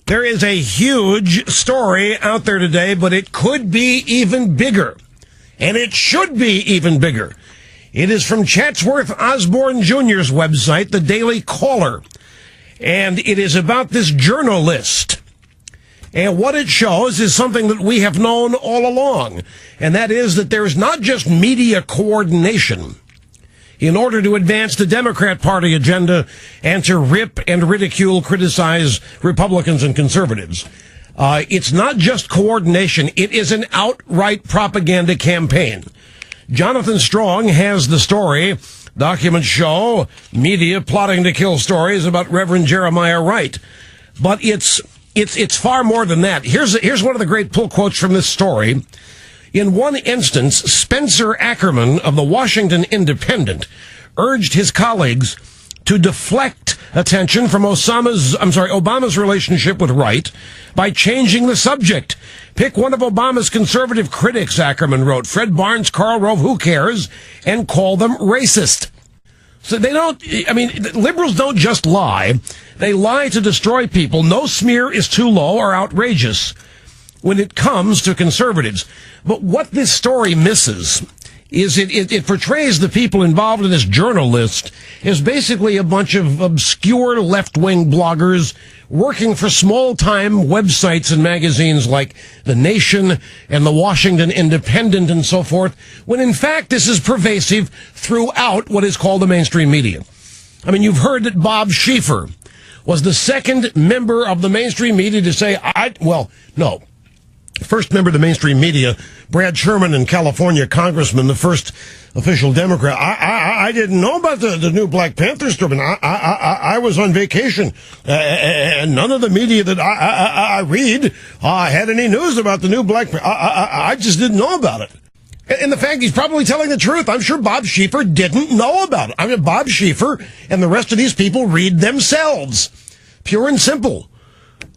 There is a huge story out there today, but it could be even bigger. And it should be even bigger. It is from Chatsworth Osborne Jr.'s website, the Daily Caller. And it is about this journalist. And what it shows is something that we have known all along. And that is that there is not just media coordination in order to advance the Democrat Party agenda and to rip and ridicule, criticize Republicans and conservatives. It's not just coordination. It is an outright propaganda campaign. Jonathan Strong has the story. Documents show media plotting to kill stories about Reverend Jeremiah Wright. But it's far more than that. Here's one of the great pull quotes from this story. In one instance, Spencer Ackerman of the Washington Independent urged his colleagues to deflect attention from Obama's relationship with Wright by changing the subject. Pick one of Obama's conservative critics, Ackerman wrote, Fred Barnes, Karl Rove, who cares, and call them racist. So liberals don't just lie. They lie to destroy people. No smear is too low or outrageous when it comes to conservatives. But what this story misses is it portrays the people involved in this journalist as basically a bunch of obscure left-wing bloggers working for small-time websites and magazines like The Nation and the Washington Independent and so forth, when in fact this is pervasive throughout what is called the mainstream media. I mean, you've heard that Bob Schieffer was the second member of the mainstream media to say, first member of the mainstream media, Brad Sherman, in California, congressman, the first official Democrat. I didn't know about the new Black Panther story. I was on vacation, and none of the media that I read had any news about the new Black Panther. I just didn't know about it. And the fact he's probably telling the truth. I'm sure Bob Schieffer didn't know about it. I mean, Bob Schieffer and the rest of these people read themselves. Pure and simple.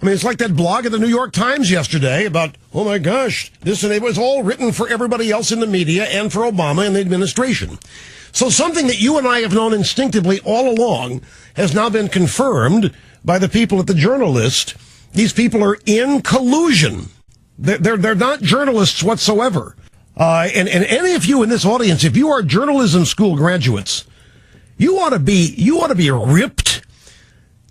I mean, it's like that blog at the New York Times yesterday about, oh my gosh, this and it was all written for everybody else in the media and for Obama and the administration. So something that you and I have known instinctively all along has now been confirmed by the people at the Journalist. These people are in collusion. They're not journalists whatsoever. And any of you in this audience, if you are journalism school graduates, you ought to be ripped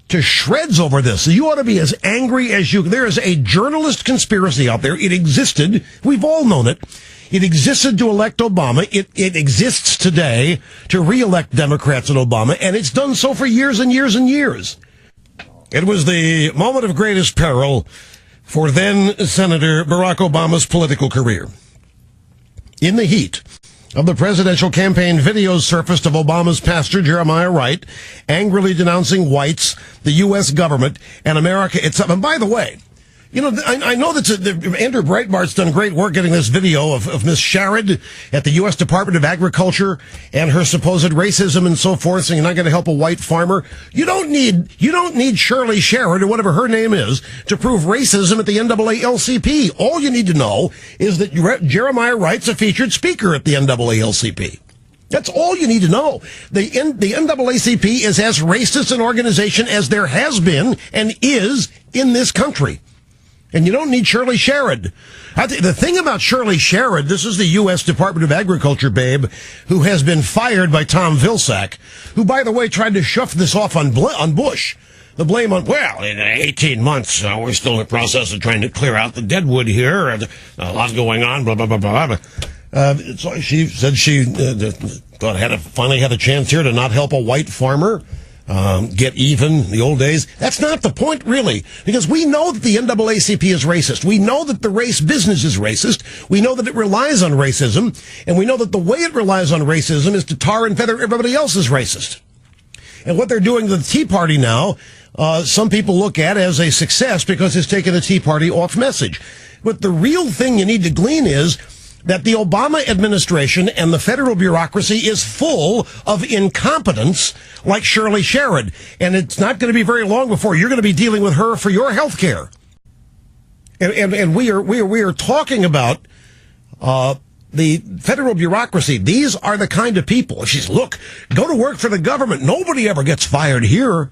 to shreds over this. You ought to be as angry as you. There is a journalist conspiracy out there. It existed. We've all known it. It existed to elect Obama. It exists today to re-elect Democrats and Obama, and it's done so for years and years and years. It was the moment of greatest peril for then Senator Barack Obama's political career. In the heat of the presidential campaign, videos surfaced of Obama's pastor, Jeremiah Wright, angrily denouncing whites, the U.S. government, and America itself. And by the way, you know, I know that Andrew Breitbart's done great work getting this video of Miss Sherrod at the U.S. Department of Agriculture and her supposed racism and so forth, saying you're not going to help a white farmer. You don't need Shirley Sherrod, or whatever her name is, to prove racism at the NAACP. All you need to know is that Jeremiah Wright's a featured speaker at the NAACP. That's all you need to know. The NAACP is as racist an organization as there has been and is in this country. And you don't need Shirley Sherrod. The thing about Shirley Sherrod, this is the U.S. Department of Agriculture babe who has been fired by Tom Vilsack, who, by the way, tried to shove this off on Bush. The blame on, in 18 months, we're still in the process of trying to clear out the deadwood here. A lot going on, blah, blah, blah, blah, blah. So she said she thought finally had a chance here to not help a white farmer. Get even, the old days. That's not the point, really, because we know that the NAACP is racist. We know that the race business is racist. We know that it relies on racism, and we know that the way it relies on racism is to tar and feather everybody else as racist. And what they're doing to the Tea Party now, some people look at as a success because it's taken the Tea Party off message. But the real thing you need to glean is that the Obama administration and the federal bureaucracy is full of incompetence like Shirley Sherrod. And it's not going to be very long before you're going to be dealing with her for your health care. And we are talking about the federal bureaucracy. These are the kind of people. She's, look, go to work for the government. Nobody ever gets fired here.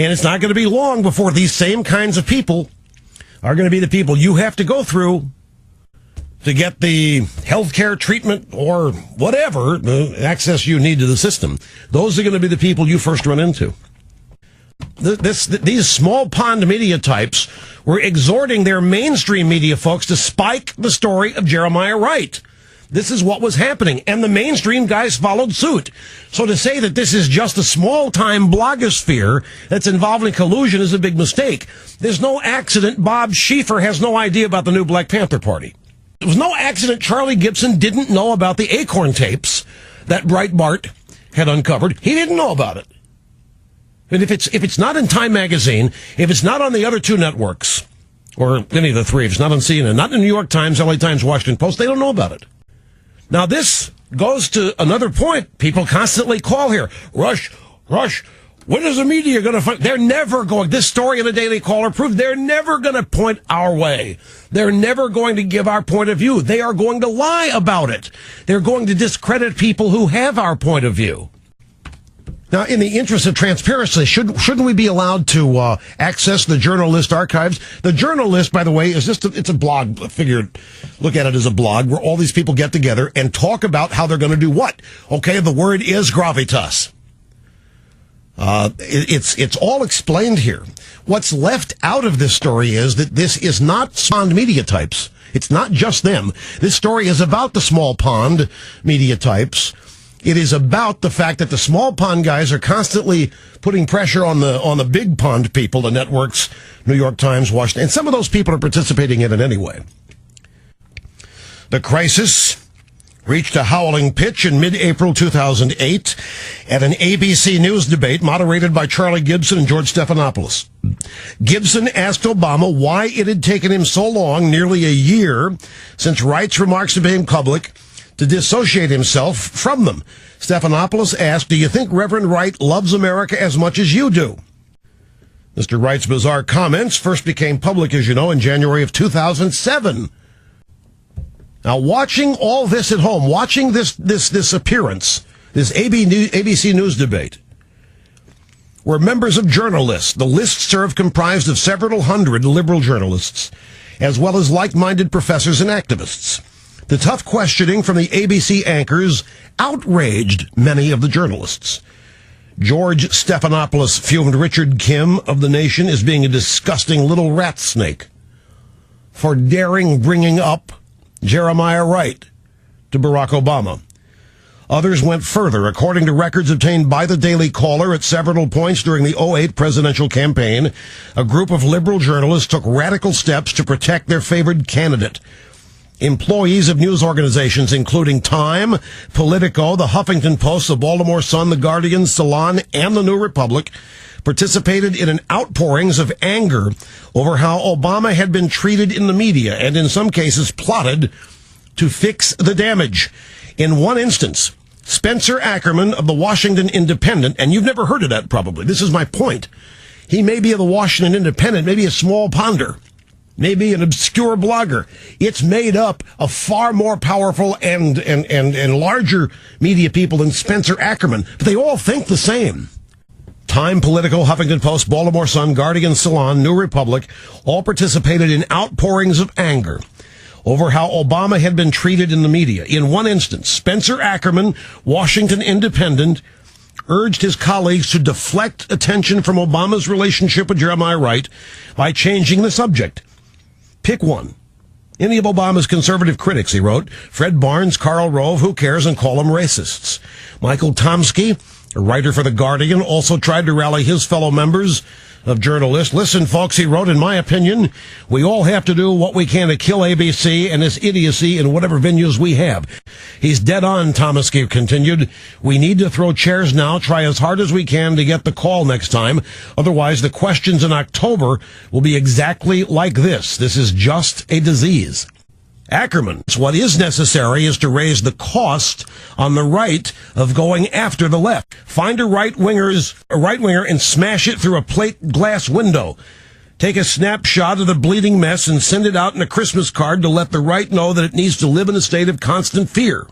And it's not going to be long before these same kinds of people are going to be the people you have to go through to get the health care treatment or whatever access you need to the system. Those are going to be the people you first run into. These small pond media types were exhorting their mainstream media folks to spike the story of Jeremiah Wright. This is what was happening, and the mainstream guys followed suit. So to say that this is just a small-time blogosphere that's involved in collusion is a big mistake. There's no accident Bob Schieffer has no idea about the new Black Panther Party. It was no accident Charlie Gibson didn't know about the Acorn tapes that Breitbart had uncovered. He didn't know about it. And if it's not in Time Magazine, if it's not on the other two networks, or any of the three, if it's not on CNN, not in the New York Times, LA Times, Washington Post, they don't know about it. Now, this goes to another point. People constantly call here. Rush, when is the media going to find? They're never going. This story in the Daily Caller proved they're never going to point our way. They're never going to give our point of view. They are going to lie about it. They're going to discredit people who have our point of view. Now, in the interest of transparency, shouldn't we be allowed to access the Journalist archives? The Journalist, by the way, is it's a blog. Look at it as a blog where all these people get together and talk about how they're going to do what. Okay, the word is gravitas. It's all explained here. What's left out of this story is that this is not pond media types. It's not just them. This story is about the small pond media types. It is about the fact that the small pond guys are constantly putting pressure on the big pond people, the networks, New York Times, Washington, and some of those people are participating in it anyway. The crisis reached a howling pitch in mid-April 2008 at an ABC News debate moderated by Charlie Gibson and George Stephanopoulos. Gibson asked Obama why it had taken him so long, nearly a year, since Wright's remarks became public, to dissociate himself from them. Stephanopoulos asked, do you think Reverend Wright loves America as much as you do? Mr. Wright's bizarre comments first became public, as you know, in January of 2007. Now, watching all this at home, watching this appearance, this ABC News debate, were members of journalists. The listserv comprised of several hundred liberal journalists, as well as like-minded professors and activists. The tough questioning from the ABC anchors outraged many of the journalists. George Stephanopoulos fumed Richard Kim of The Nation as being a disgusting little rat snake for daring bringing up Jeremiah Wright to Barack Obama. Others went further. According to records obtained by the Daily Caller at several points during the 2008 presidential campaign, a group of liberal journalists took radical steps to protect their favored candidate. Employees of news organizations including Time, Politico, the Huffington Post, the Baltimore Sun, the Guardian, Salon, and the New Republic participated in an outpourings of anger over how Obama had been treated in the media and in some cases plotted to fix the damage. In one instance, Spencer Ackerman of the Washington Independent, and you've never heard of that probably, this is my point. He may be of the Washington Independent, maybe a small ponder, maybe an obscure blogger. It's made up of far more powerful and larger media people than Spencer Ackerman, but they all think the same. Time, Politico, Huffington Post, Baltimore Sun, Guardian, Salon, New Republic all participated in outpourings of anger over how Obama had been treated in the media. In one instance, Spencer Ackerman, Washington Independent, urged his colleagues to deflect attention from Obama's relationship with Jeremiah Wright by changing the subject. Pick one. Any of Obama's conservative critics, he wrote. Fred Barnes, Karl Rove, who cares, and call them racists. Michael Tomsky, a writer for The Guardian, also tried to rally his fellow members of journalists. Listen, folks, he wrote, in my opinion, we all have to do what we can to kill ABC and this idiocy in whatever venues we have. He's dead on, Tomsky continued. We need to throw chairs now, try as hard as we can to get the call next time. Otherwise, the questions in October will be exactly like this. This is just a disease. Ackerman, what is necessary is to raise the cost on the right of going after the left. Find a right winger and smash it through a plate glass window. Take a snapshot of the bleeding mess and send it out in a Christmas card to let the right know that it needs to live in a state of constant fear.